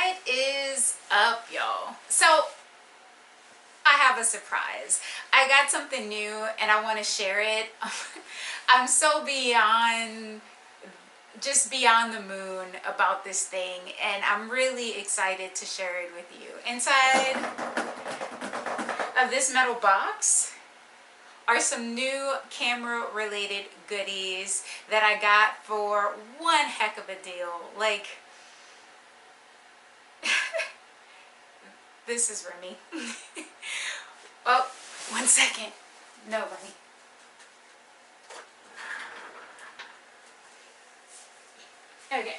What is up, y'all? So I have a surprise. I got something new and I want to share it. I'm so just beyond the moon about this thing, and I'm really excited to share it with you. Inside of this metal box are some new camera related goodies that I got for one heck of a deal. Like, this is Remy. Oh, 1 second. Nobody. Okay.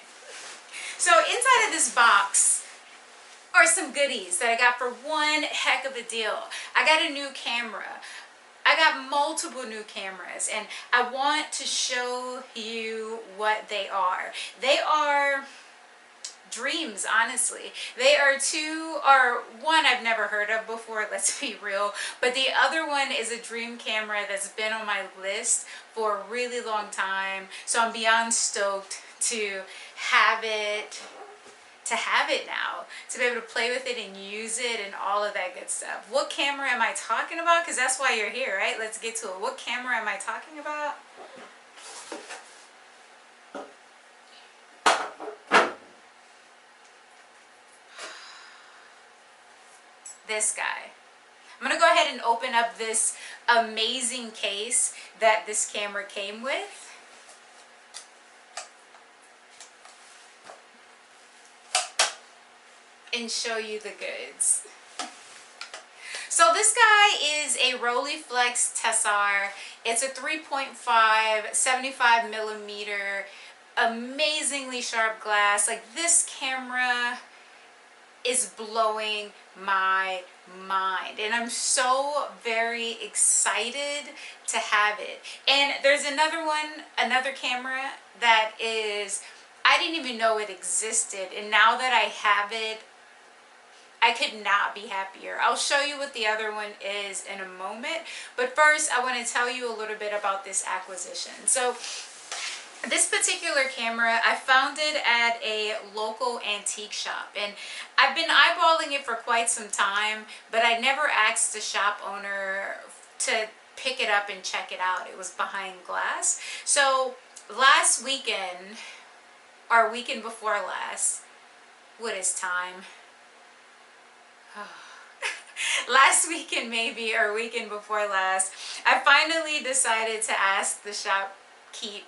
So inside of this box are some goodies that I got for one heck of a deal. I got a new camera. I got multiple new cameras, and I want to show you what they are. They are dreams, honestly. They are one I've never heard of before, let's be real, but the other one is a dream camera that's been on my list for a really long time, so I'm beyond stoked to have it now, to be able to play with it and use it and all of that good stuff. What camera am I talking about? Because that's why you're here, right? Let's get to it. What camera am I talking about? This guy. I'm going to go ahead and open up this amazing case that this camera came with. And show you the goods. So this guy is a Rolleiflex Tessar. It's a 3.5, 75 millimeter, amazingly sharp glass. Like, this camera is blowing my mind, and I'm so very excited to have it. And there's another camera that is, I didn't even know it existed, and now that I have it, I could not be happier. I'll show you what the other one is in a moment, but first I want to tell you a little bit about this acquisition. So this particular camera, I found it at a local antique shop, and I've been eyeballing it for quite some time, but I never asked the shop owner to pick it up and check it out. It was behind glass. So last weekend, or weekend before last, what is time? Last weekend maybe, or weekend before last, I finally decided to ask the shopkeep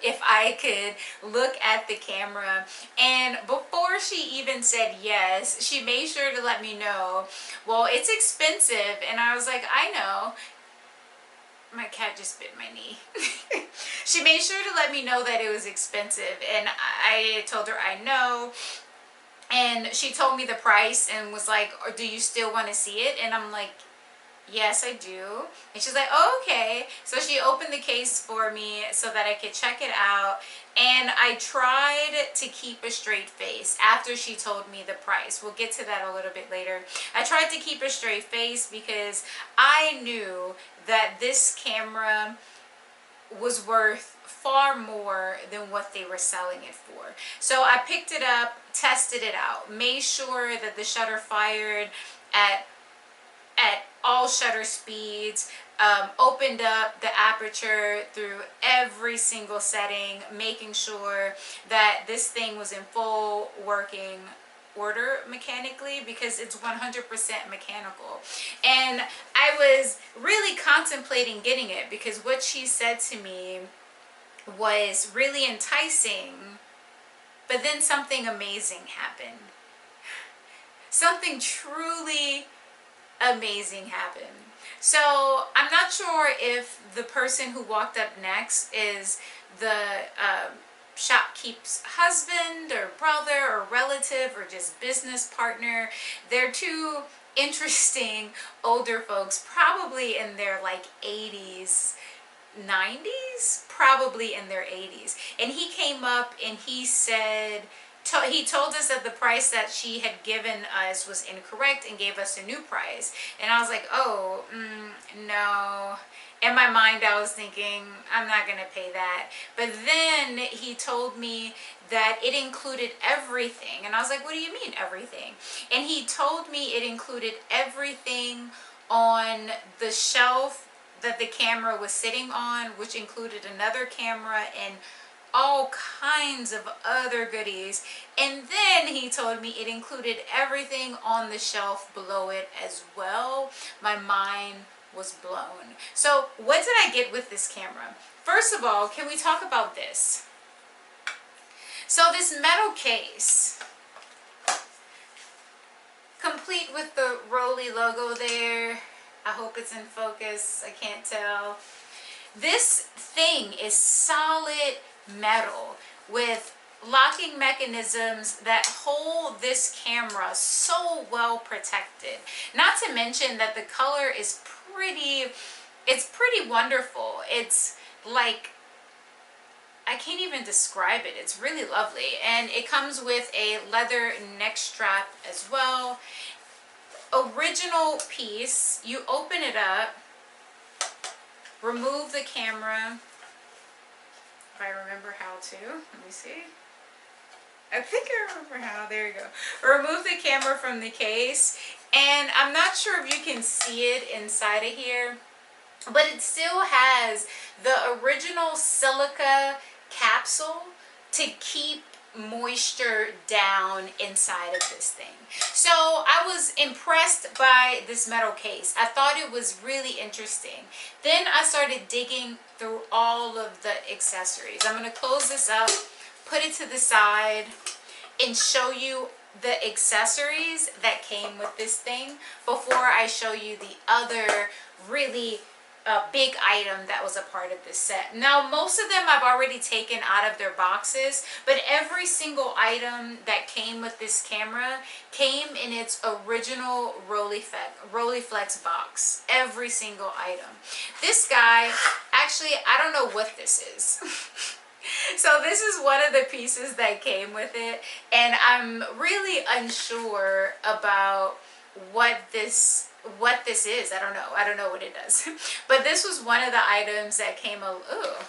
if I could look at the camera, and before she even said yes, she made sure to let me know, well, it's expensive. And I was like, I know. My cat just bit my knee. She made sure to let me know that it was expensive, and I told her I know. And she told me the price and was like, do you still want to see it? And I'm like, yes, I do. And she's like, oh, okay. So she opened the case for me so that I could check it out. And I tried to keep a straight face after she told me the price. We'll get to that a little bit later. I tried to keep a straight face because I knew that this camera was worth far more than what they were selling it for. So I picked it up, tested it out, made sure that the shutter fired at all shutter speeds, opened up the aperture through every single setting, making sure that this thing was in full working order mechanically, because it's 100% mechanical. And I was really contemplating getting it because what she said to me was really enticing, but then something amazing happened. Something truly amazing happened. So I'm not sure if the person who walked up next is the shopkeep's husband or brother or relative or just business partner. They're two interesting older folks, probably in their like 80s, 90s, probably in their 80s. And he came up and he said he told us that the price that she had given us was incorrect and gave us a new price. And I was like, oh, no. In my mind, I was thinking, I'm not going to pay that. But then he told me that it included everything. And I was like, what do you mean everything? And he told me it included everything on the shelf that the camera was sitting on, which included another camera and all kinds of other goodies. And then he told me it included everything on the shelf below it as well. My mind was blown. So what did I get with this camera? First of all, can we talk about this? So this metal case, complete with the Rolly logo there. I hope it's in focus. I can't tell. This thing is solid metal with locking mechanisms that hold this camera so well protected. Not to mention that the color is pretty wonderful. It's like, I can't even describe it. It's really lovely. And it comes with a leather neck strap as well. Original piece. You open it up, remove the camera. If I remember how to. Let me see. I think I remember how. There you go. Remove the camera from the case. And I'm not sure if you can see it inside of here, but it still has the original silica capsule to keep moisture down inside of this thing. So I was impressed by this metal case. I thought it was really interesting. Then I started digging through all of the accessories. I'm going to close this up, put it to the side, and show you the accessories that came with this thing before I show you the other really big item that was a part of this set. Now, most of them I've already taken out of their boxes, but every single item that came with this camera came in its original Rolleiflex box. Every single item. This guy, actually, I don't know what this is. So this is one of the pieces that came with it, and I'm really unsure about what this is. I don't know what it does. But this was one of the items that came. Ooh,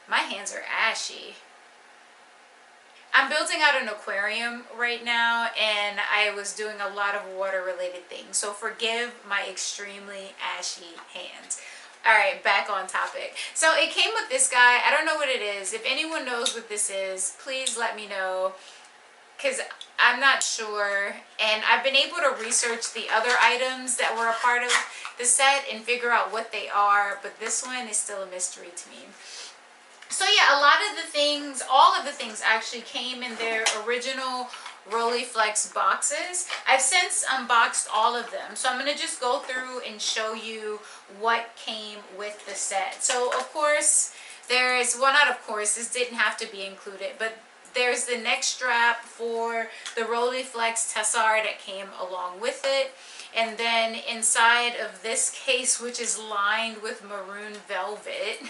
my hands are ashy. I'm building out an aquarium right now, and I was doing a lot of water related things, so forgive my extremely ashy hands. All right, back on topic. So it came with this guy. I don't know what it is. If anyone knows what this is, please let me know, because I'm not sure. And I've been able to research the other items that were a part of the set and figure out what they are, but this one is still a mystery to me. So yeah, a lot of the things, all of the things actually came in their original Rolleiflex boxes. I've since unboxed all of them, so I'm going to just go through and show you what came with the set. So of course, there's, well, not of course, this didn't have to be included, but there's the neck strap for the Rolleiflex Tessar that came along with it. And then inside of this case, which is lined with maroon velvet,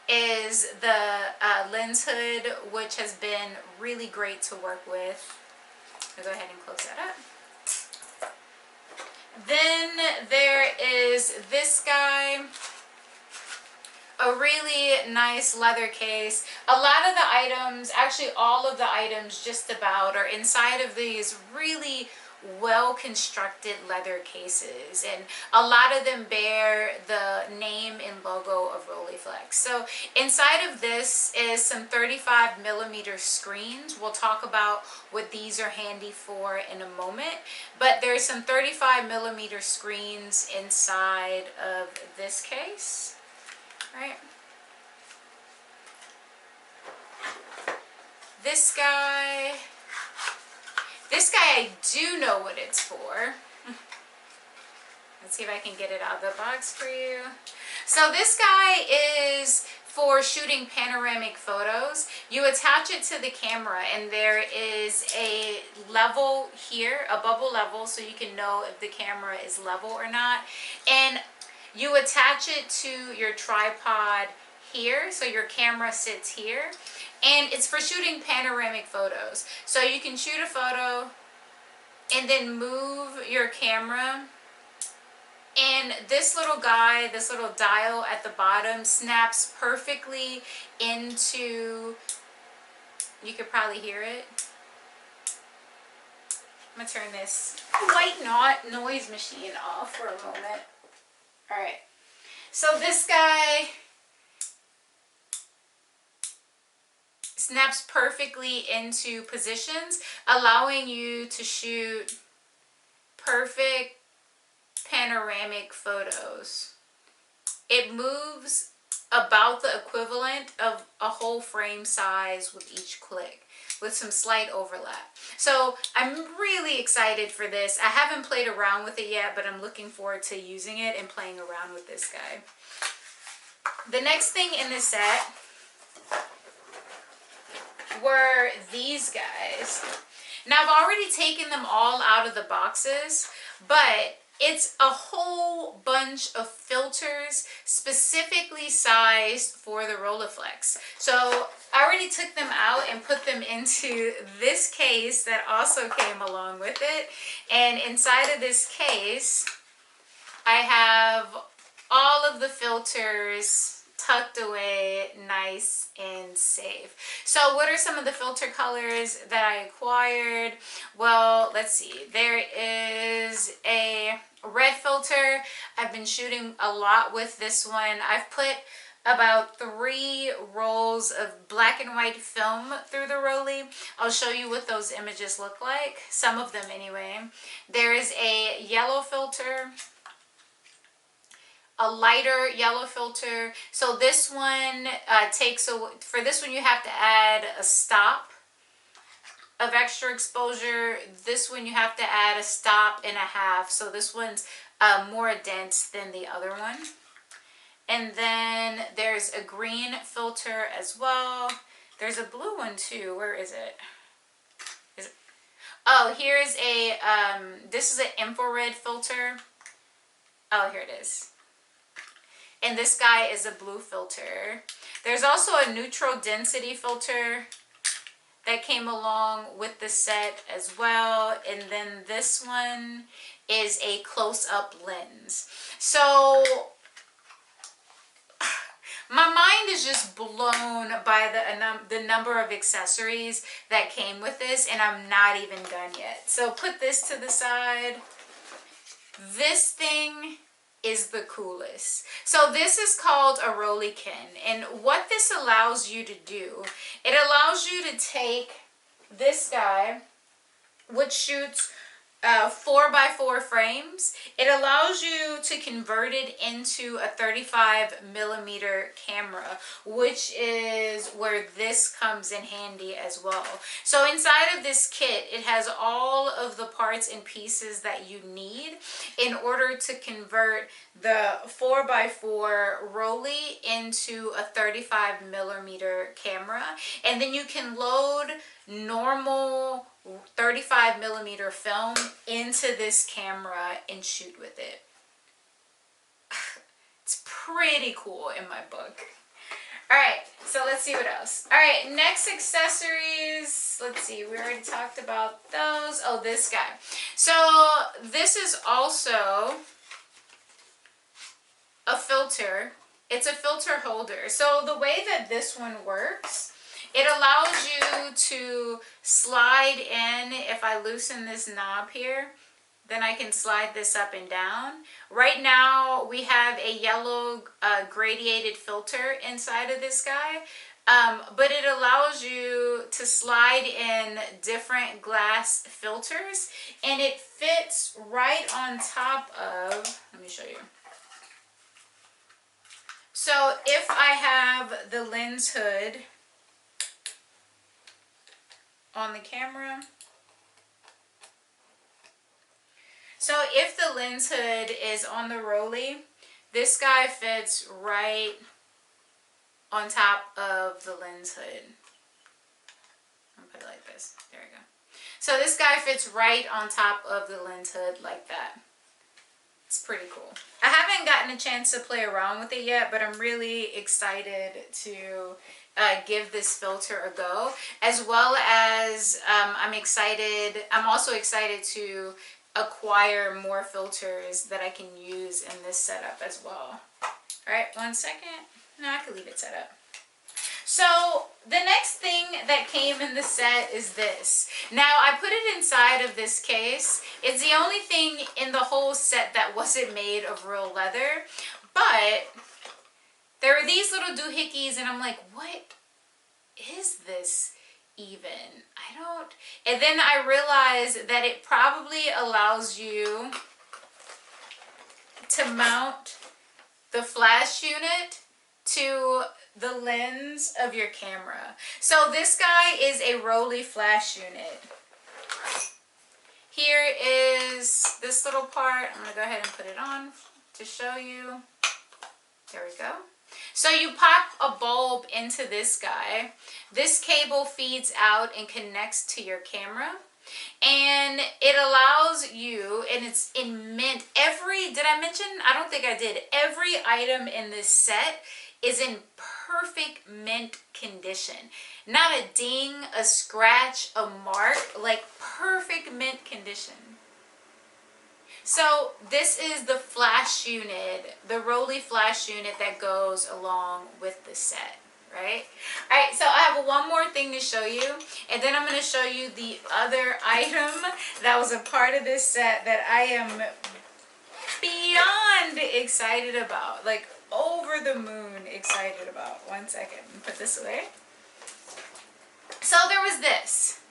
is the lens hood, which has been really great to work with. I'll go ahead and close that up. Then there is this guy, a really nice leather case. A lot of the items, actually all of the items just about, are inside of these really well constructed leather cases, and a lot of them bear the name and logo of Rolleiflex. So inside of this is some 35mm screens. We'll talk about what these are handy for in a moment, but there's some 35mm screens inside of this case. Right. This guy I do know what it's for. Let's see if I can get it out of the box for you. So this guy is for shooting panoramic photos. You attach it to the camera, and there is a level here, a bubble level, so you can know if the camera is level or not. And you attach it to your tripod here, so your camera sits here, and it's for shooting panoramic photos. So you can shoot a photo and then move your camera, and this little guy, this little dial at the bottom, snaps perfectly into, you could probably hear it. I'm gonna turn this white noise machine off for a moment. All right, so this guy snaps perfectly into positions, allowing you to shoot perfect panoramic photos. It moves about the equivalent of a whole frame size with each click, with some slight overlap. So I'm really excited for this. I haven't played around with it yet, but I'm looking forward to using it and playing around with this guy. The next thing in the set were these guys. Now I've already taken them all out of the boxes, but it's a whole bunch of filters specifically sized for the Rolleiflex. So I already took them out and put them into this case that also came along with it. And inside of this case, I have all of the filters tucked away nice and safe. So what are some of the filter colors that I acquired? Well, let's see. There is a red filter. I've been shooting a lot with this one. I've put about 3 rolls of black and white film through the Rollie. I'll show you what those images look like, some of them anyway. There is a yellow filter, a lighter yellow filter. So this one for this one you have to add a stop of extra exposure. This one you have to add a stop and a half. So this one's more dense than the other one. And then there's a green filter as well. There's a blue one too. Where is it? Oh, here's a, this is an infrared filter. Oh, here it is. And this guy is a blue filter. There's also a neutral density filter that came along with the set as well. And then this one is a close-up lens. So my mind is just blown by the number of accessories that came with this, and I'm not even done yet. So put this to the side. This thing is the coolest. So this is called a Rolleikin, and what this allows you to do, it allows you to take this guy, which shoots 4x4 frames. It allows you to convert it into a 35mm camera, which is where this comes in handy as well. So inside of this kit, it has all of the parts and pieces that you need in order to convert the 4x4 Rollie into a 35mm camera. And then you can load normal 35mm film into this camera and shoot with it. It's pretty cool in my book. Alright, so let's see what else. Alright, next accessories. Let's see, we already talked about those. Oh, this guy. So this is also a filter. It's a filter holder. So the way that this one works, it allows you to slide in. If I loosen this knob here, then I can slide this up and down. Right now we have a yellow gradiated filter inside of this guy, but it allows you to slide in different glass filters, and it fits right on top of, let me show you. So if I have the lens hood on the camera, so if the lens hood is on the Rollie, this guy fits right on top of the lens hood. I'll put it like this. There we go. So this guy fits right on top of the lens hood like that. It's pretty cool. I haven't gotten a chance to play around with it yet, but I'm really excited to give this filter a go, as well as I'm also excited to acquire more filters that I can use in this setup as well. All right, 1 second. No, I can leave it set up. So the next thing that came in the set is this. Now I put it inside of this case. It's the only thing in the whole set that wasn't made of real leather, but there are these little doohickeys and I'm like, what is this even? I don't, and then I realized that it probably allows you to mount the flash unit to the lens of your camera. So this guy is a Rolly flash unit. Here is this little part. I'm gonna go ahead and put it on to show you. There we go. So you pop a bulb into this guy. This cable feeds out and connects to your camera. And it allows you, and it's in mint. Did I mention? I don't think I did. Every item in this set is in perfect mint condition. Not a ding, a scratch, a mark, like perfect mint condition. So this is the flash unit, the Rolly flash unit that goes along with the set, right? All right, so I have one more thing to show you, and then I'm going to show you the other item that was a part of this set that I am beyond excited about, like over the moon excited about. 1 second, put this away. So there was this.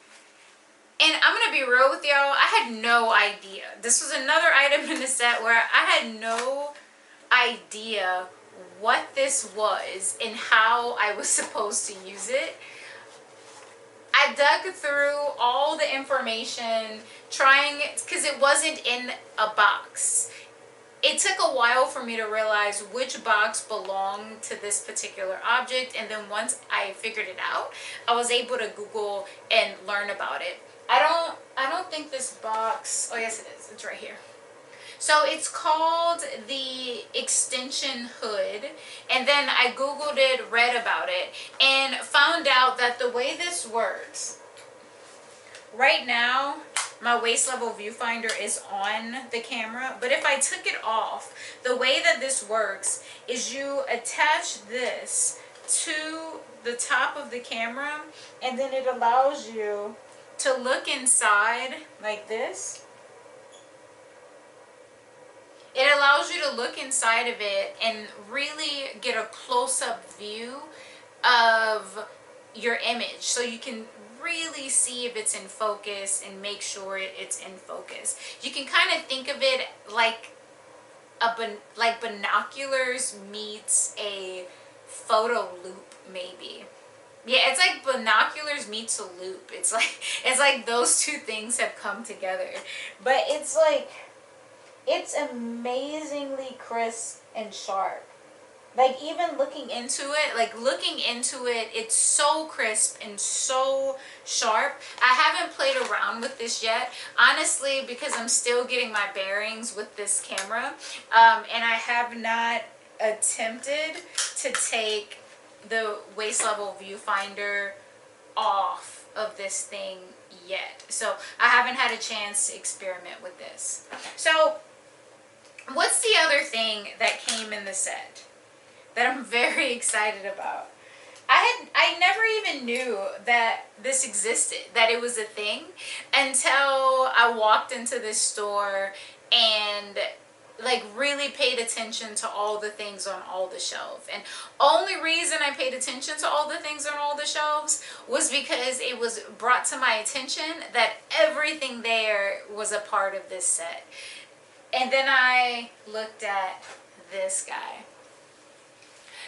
And I'm going to be real with y'all, I had no idea. This was another item in the set where I had no idea what this was and how I was supposed to use it. I dug through all the information trying, because it wasn't in a box. It took a while for me to realize which box belonged to this particular object, and then once I figured it out, I was able to Google and learn about it. I don't think this box, oh yes it is, it's right here. So it's called the extension hood, and then I Googled it, read about it, and found out that the way this works, right now my waist level viewfinder is on the camera, but if I took it off, the way that this works is you attach this to the top of the camera, and then it allows you to look inside like this. It allows you to look inside of it and really get a close-up view of your image, so you can really see if it's in focus and make sure it's in focus. You can kind of think of it like binoculars meets a photo loop, maybe. Yeah, it's like binoculars meets a loop. It's like those two things have come together. But it's like, it's amazingly crisp and sharp. Like even looking into it, it's so crisp and so sharp. I haven't played around with this yet, honestly, because I'm still getting my bearings with this camera. And I have not attempted to take the waist level viewfinder off of this thing yet. So I haven't had a chance to experiment with this. So what's the other thing that came in the set that I'm very excited about? I never even knew that this existed, that it was a thing, until I walked into this store and like really paid attention to all the things on all the shelves. And only reason I paid attention to all the things on all the shelves was because it was brought to my attention that everything there was a part of this set. And then I looked at this guy.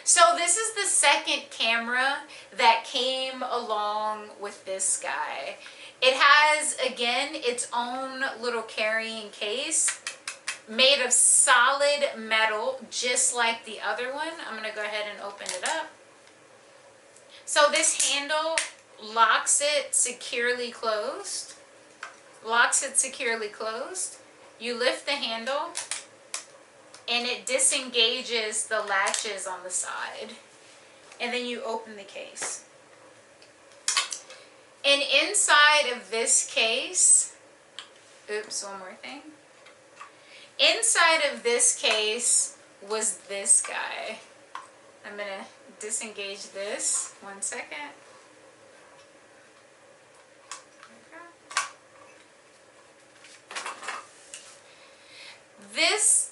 So this is the second camera that came along with this guy. It has, again, its own little carrying case made of solid metal, just like the other one. I'm going to go ahead and open it up. So this handle locks it securely closed. Locks it securely closed. You lift the handle, and it disengages the latches on the side. And then you open the case. And inside of this case, oops, one more thing. Inside of this case was this guy. I'm gonna disengage this. 1 second. This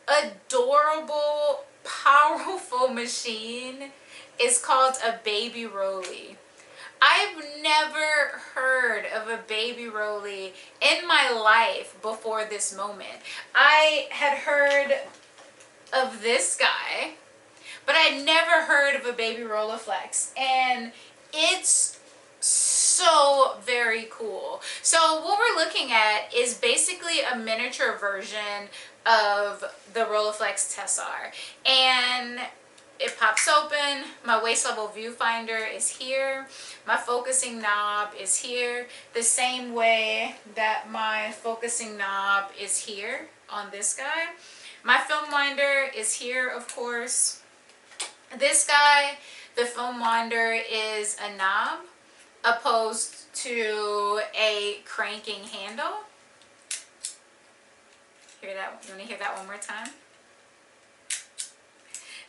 adorable, powerful machine is called a baby rolly. I've never heard of a baby rolly in my life before this moment. I had heard of this guy, but I'd never heard of a baby Rolleiflex, and it's so very cool. So what we're looking at is basically a miniature version of the Rolleiflex Tessar, and it pops open. My waist level viewfinder is here. My focusing knob is here, the same way that my focusing knob is here on this guy. My film winder is here, of course. This guy, the film winder is a knob opposed to a cranking handle. Hear that? You want to hear that one more time?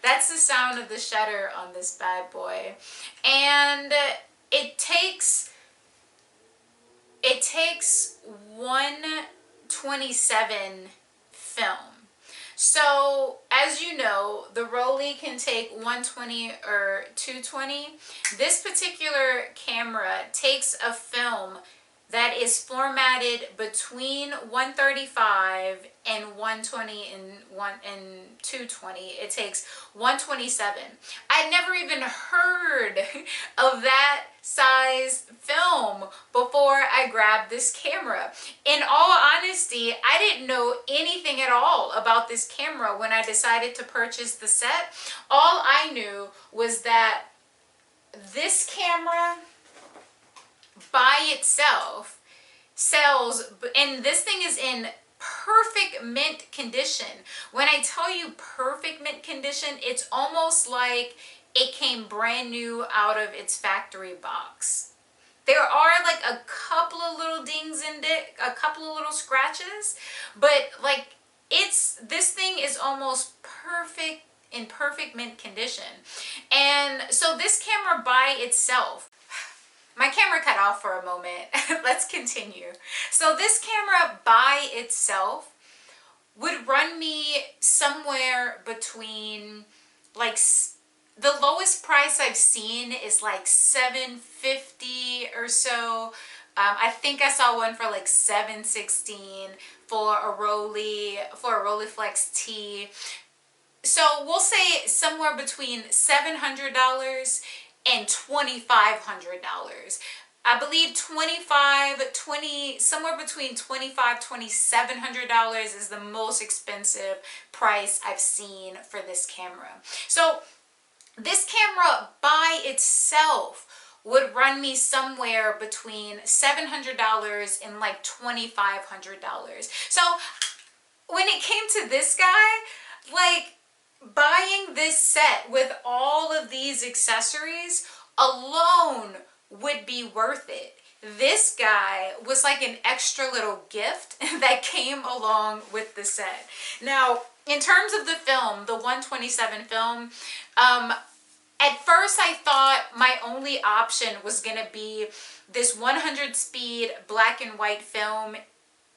That's the sound of the shutter on this bad boy. And it takes 127 film. So, as you know, the Rolly can take 120 or 220. This particular camera takes a film that is formatted between 135 and 120 and 220. It takes 127. I'd never even heard of that size film before I grabbed this camera. In all honesty, I didn't know anything at all about this camera when I decided to purchase the set. All I knew was that this camera by itself sells, and this thing is in perfect mint condition. When I tell you perfect mint condition, it's almost like it came brand new out of its factory box. There are like a couple of little dings in it, a couple of little scratches, but like this thing is almost perfect, in perfect mint condition. And so this camera by itself, my camera cut off for a moment. Let's continue. So this camera by itself would run me somewhere between, like, the lowest price I've seen is like $750 or so. I think I saw one for like $716 for a Rolleiflex T. So we'll say somewhere between $700 and $2,500. I believe somewhere between $2,700 is the most expensive price I've seen for this camera. So this camera by itself would run me somewhere between $700 and like $2,500. So when it came to this guy, like, buying this set with all of these accessories alone would be worth it. This guy was like an extra little gift that came along with the set. Now, in terms of the film, the 127 film, at first I thought my only option was gonna be this 100 speed black and white film,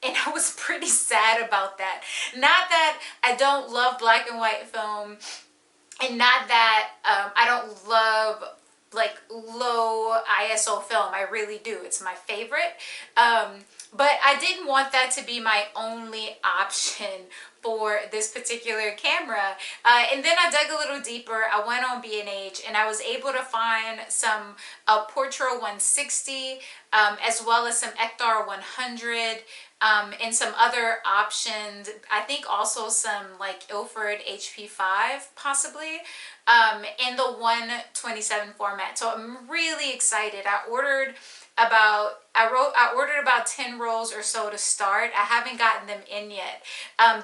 and I was pretty sad about that. Not that I don't love black and white film, and not that I don't love like low ISO film. I really do. It's my favorite. But I didn't want that to be my only option for this particular camera. And then I dug a little deeper. I went on B&H and I was able to find some Portra 160 as well as some Ektar 100 and some other options. I think also some like Ilford HP5 possibly in the 127 format. So I'm really excited. I ordered I ordered about 10 rolls or so to start. I haven't gotten them in yet.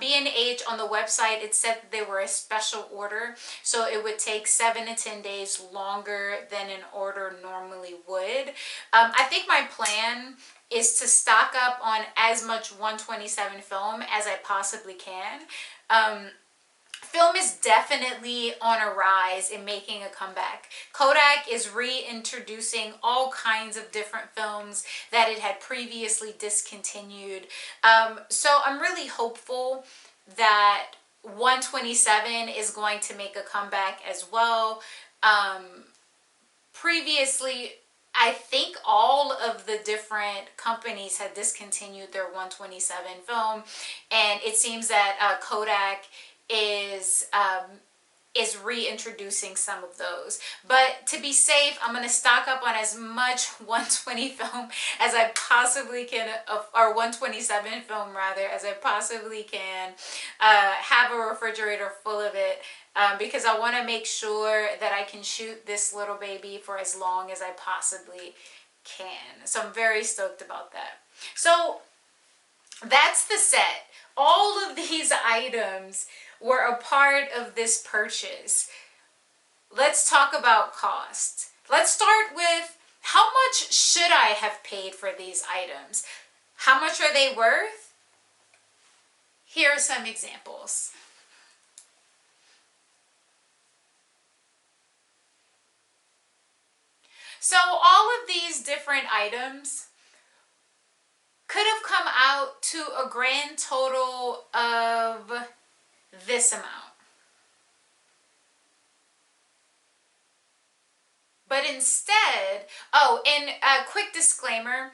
B&H on the website, it said that they were a special order, so it would take 7 to 10 days longer than an order normally would. I think my plan is to stock up on as much 127 film as I possibly can. Film is definitely on a rise in making a comeback. Kodak is reintroducing all kinds of different films that it had previously discontinued. So I'm really hopeful that 127 is going to make a comeback as well. Previously, I think all of the different companies had discontinued their 127 film, and it seems that Kodak is reintroducing some of those. But to be safe, I'm going to stock up on as much 120 film as I possibly can, or 127 film rather, as I possibly can. Have a refrigerator full of it, because I want to make sure that I can shoot this little baby for as long as I possibly can. So I'm very stoked about that. So that's the set. All of these items were a part of this purchase. Let's talk about cost. Let's start with, how much should I have paid for these items? How much are they worth? Here are some examples. So all of these different items could have come out to a grand total of this amount. But instead, oh, and a quick disclaimer,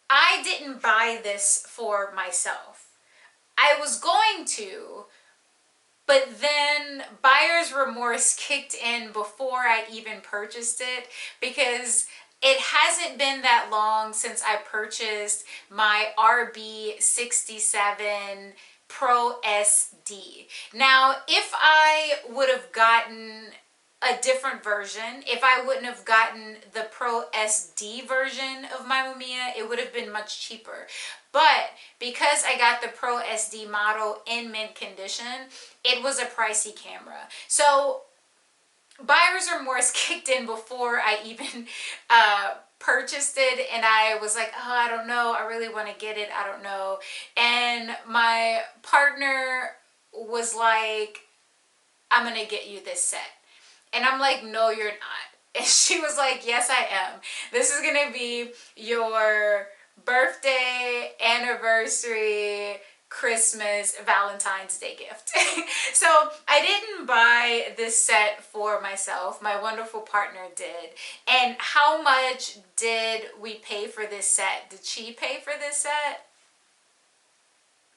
I didn't buy this for myself. I was going to, but then buyer's remorse kicked in before I even purchased it, because it hasn't been that long since I purchased my RB67 Pro SD. Now, if I would have gotten a different version, if I wouldn't have gotten the Pro SD version of my Mamiya, it would have been much cheaper. But because I got the Pro SD model in mint condition, it was a pricey camera. So buyer's remorse kicked in before I even purchased it, and I was like, oh, I don't know, I really want to get it, I don't know. And my partner was like, I'm gonna get you this set. And I'm like, no, you're not. And she was like, yes, I am. This is gonna be your birthday, anniversary, Christmas, Valentine's Day gift. So I didn't buy this set for myself. My wonderful partner did. And how much did we pay for this set? Did she pay for this set?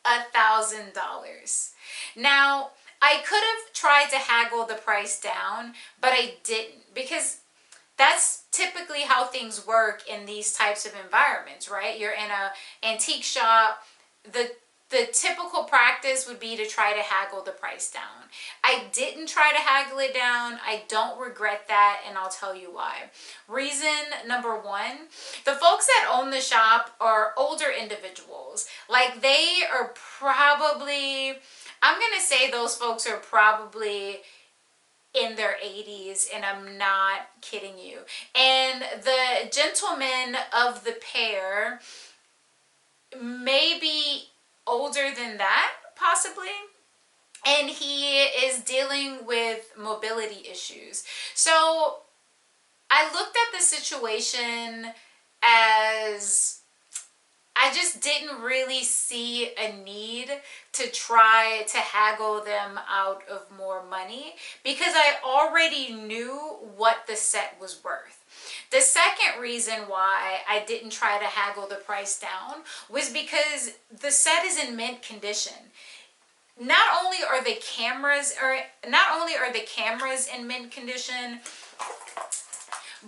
$1,000. Now, I could have tried to haggle the price down, but I didn't, because that's typically how things work in these types of environments, right? You're in an antique shop. The typical practice would be to try to haggle the price down. I didn't try to haggle it down. I don't regret that, and I'll tell you why. Reason number one, the folks that own the shop are older individuals. Like, they are probably, I'm gonna say those folks are probably in their 80s, and I'm not kidding you. And the gentleman of the pair may be older than that, possibly, and he is dealing with mobility issues. So I looked at the situation as, I just didn't really see a need to try to haggle them out of more money, because I already knew what the set was worth. The second reason why I didn't try to haggle the price down was because the set is in mint condition. Not only are the cameras in mint condition,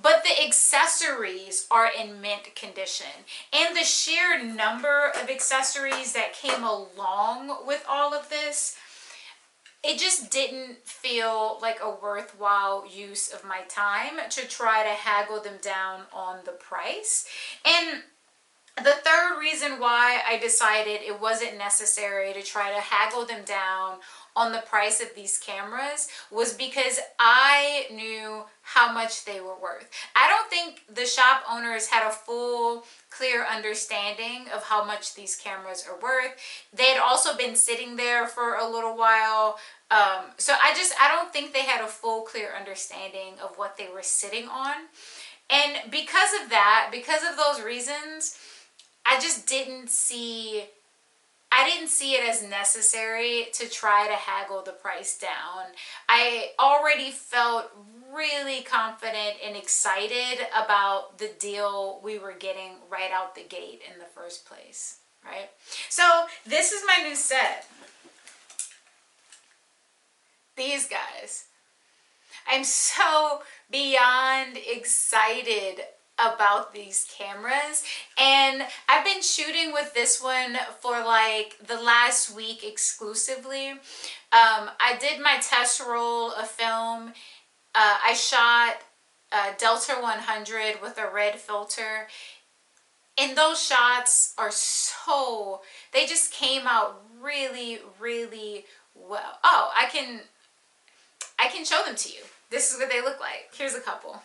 but the accessories are in mint condition. And the sheer number of accessories that came along with all of this, it just didn't feel like a worthwhile use of my time to try to haggle them down on the price. And the third reason why I decided it wasn't necessary to try to haggle them down on the price of these cameras was because I knew how much they were worth. I don't think the shop owners had a full, clear understanding of how much these cameras are worth. They had also been sitting there for a little while. So I don't think they had a full, clear understanding of what they were sitting on. And because of that, because of those reasons, I didn't see it as necessary to try to haggle the price down. I already felt really confident and excited about the deal we were getting right out the gate in the first place, right? So this is my new set. These guys. I'm so beyond excited about these cameras, and I've been shooting with this one for like the last week exclusively. I did my test roll of film. I shot Delta 100 with a red filter, and those shots are they just came out really, really well. Oh, I can show them to you. This is what they look like. Here's a couple.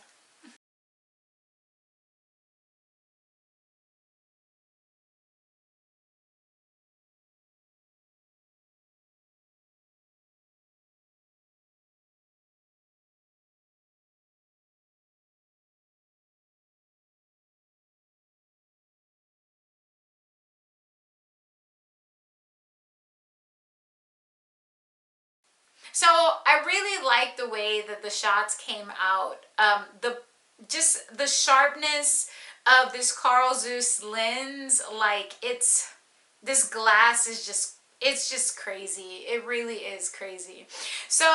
So I really like the way that the shots came out. Just the sharpness of this Carl Zeiss lens, like this glass is it's just crazy. It really is crazy. So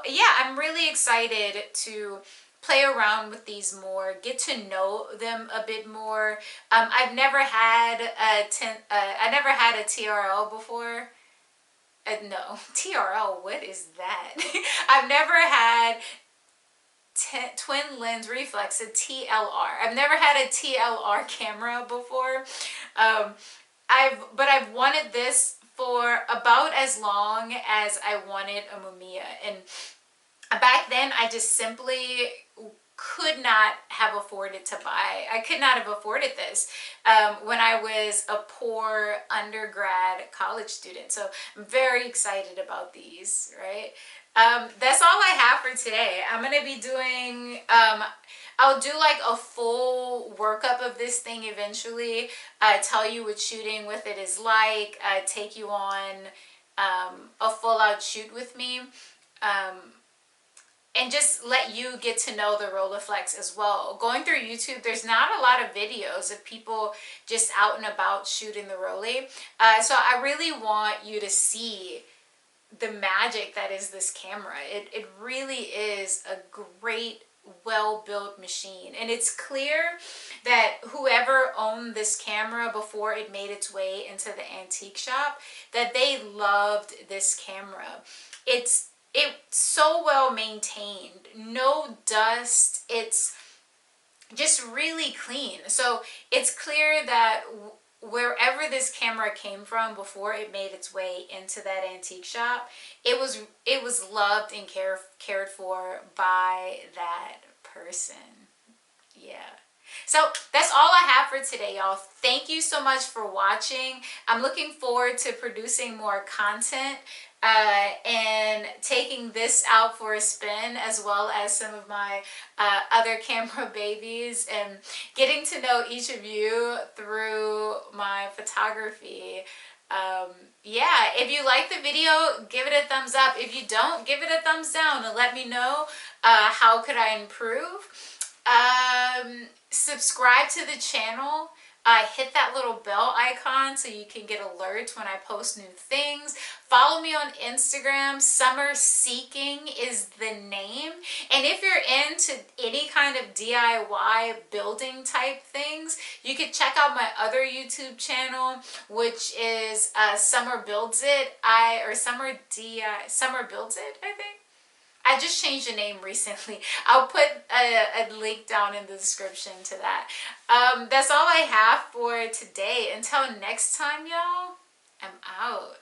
yeah, I'm really excited to play around with these more, get to know them a bit more. I've never had I never had a TRL before. No, TRL, what is that? I've never had twin lens reflex, a TLR. I've never had a TLR camera before. But I've wanted this for about as long as I wanted a Mamiya. And back then I just simply could not have afforded to buy. I could not have afforded this when I was a poor undergrad college student. So I'm very excited about these, right? That's all I have for today. I'm going to be doing, I'll do like a full workup of this thing eventually, tell you what shooting with it is like, take you on a full out shoot with me. And just let you get to know the Rolleiflex as well. Going through YouTube, there's not a lot of videos of people just out and about shooting the Rolleiflex. So I really want you to see the magic that is this camera. It really is a great, well-built machine. And it's clear that whoever owned this camera before it made its way into the antique shop, that they loved this camera. It's so well maintained, no dust, it's just really clean. So it's clear that wherever this camera came from before it made its way into that antique shop, it was loved and cared for by that person. Yeah. So that's all I have for today, y'all. Thank you so much for watching. I'm looking forward to producing more content and taking this out for a spin, as well as some of my other camera babies, and getting to know each of you through my photography. Yeah, if you like the video, give it a thumbs up. If you don't, give it a thumbs down and let me know how could I improve. Subscribe to the channel. hit that little bell icon so you can get alerts when I post new things. Follow me on Instagram. Summer Seeking is the name. And if you're into any kind of DIY building type things, you could check out my other YouTube channel, which is Summer Builds It. Summer Builds It, I think. I just changed the name recently. I'll put a link down in the description to that. That's all I have for today. Until next time, y'all, I'm out.